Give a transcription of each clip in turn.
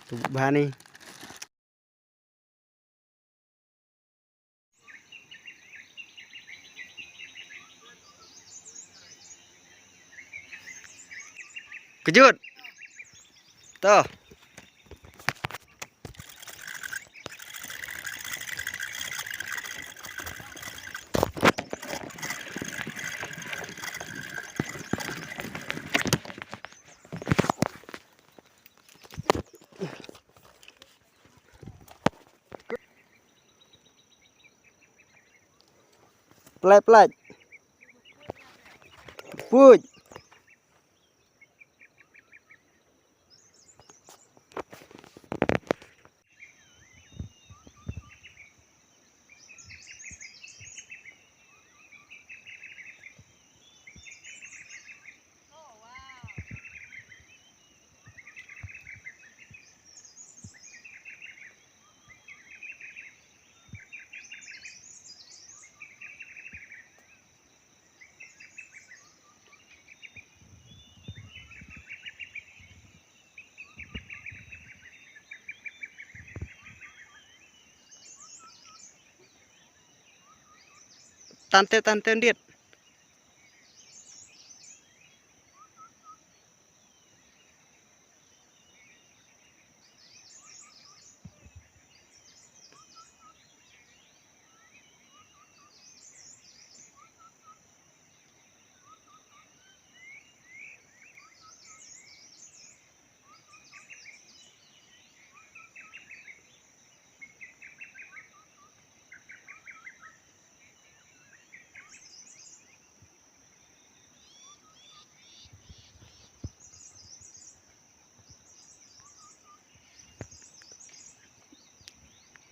Tuh bahan nih. Kejut. Tuh. Pelai. Puj. Tante Dit.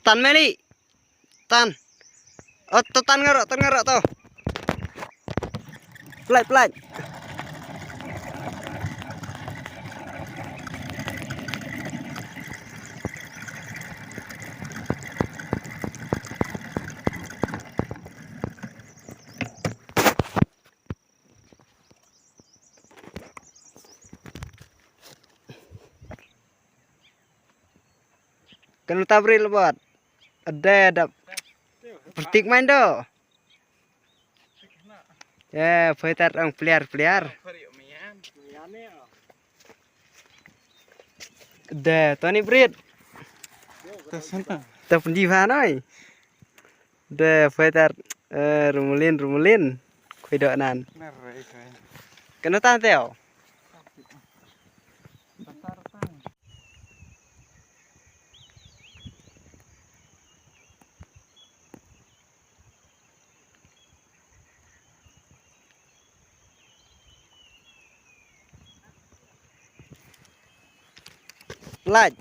Tan Meli. Tan. Oh, tuh tan ngerok tuh. Pelai. Kena tabril buat. Ada petik main do. Ya, fighter ang peliar. Ada, Tony Brit. Tuh pendidikan oi. Ada fighter rumulin. Kuidonan. Kena tanteo. Pelaj.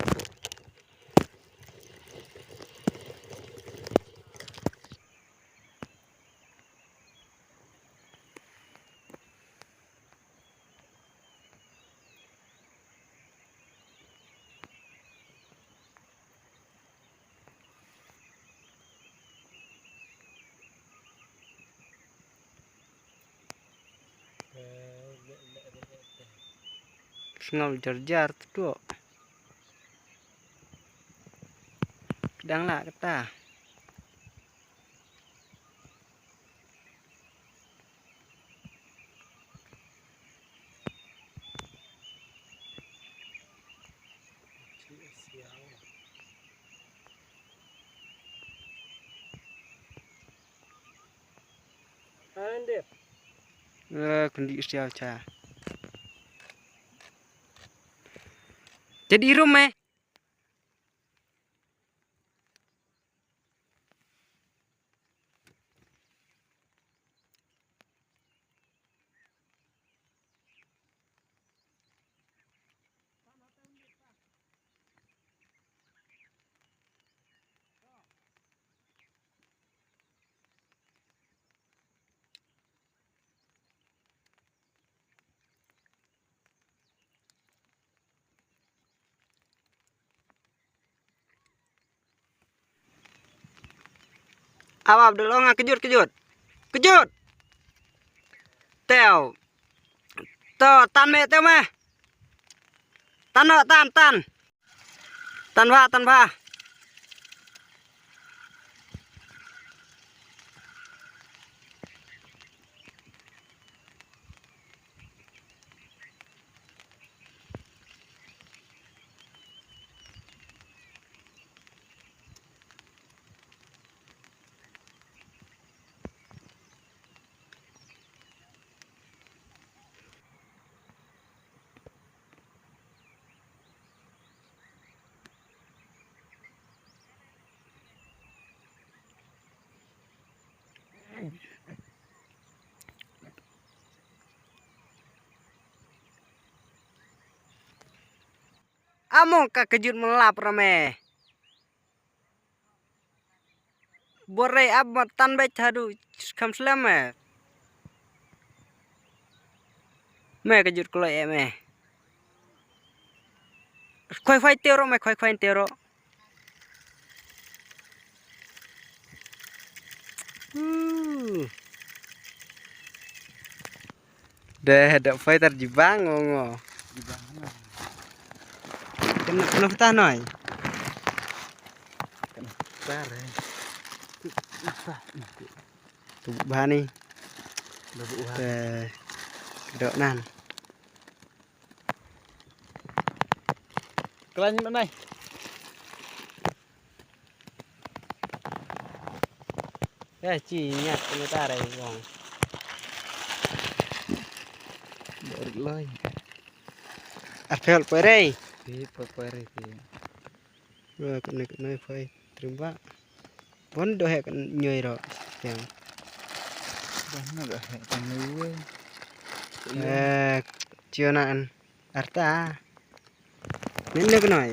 Sengal jar tuh. Kedang lah kata. Kundi istial cha. Jadi rumah. Awak dulu nggak kejut. Teo. Tuh tan me teo mah. Tan ho, tan. Tan ba. Among kejut melap rame. Borai ab tan bai thadu kham slam me kejut klo me. Khoi tero me khoi tero. Deh, dak phai terjebang ngo. Kena petah noi. Pare. Tu bani. Baru uha. Dok nan. Kelanjut mana? Ya cinyat kena tarai wong. Baru loi. Apel pare. Pare ki. Kena phai terima. Pon do he nyoi ro. Yang. Bana dah tanui. Cionaan arta. Nene kenoi.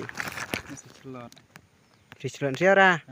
Slot. Dislon siara.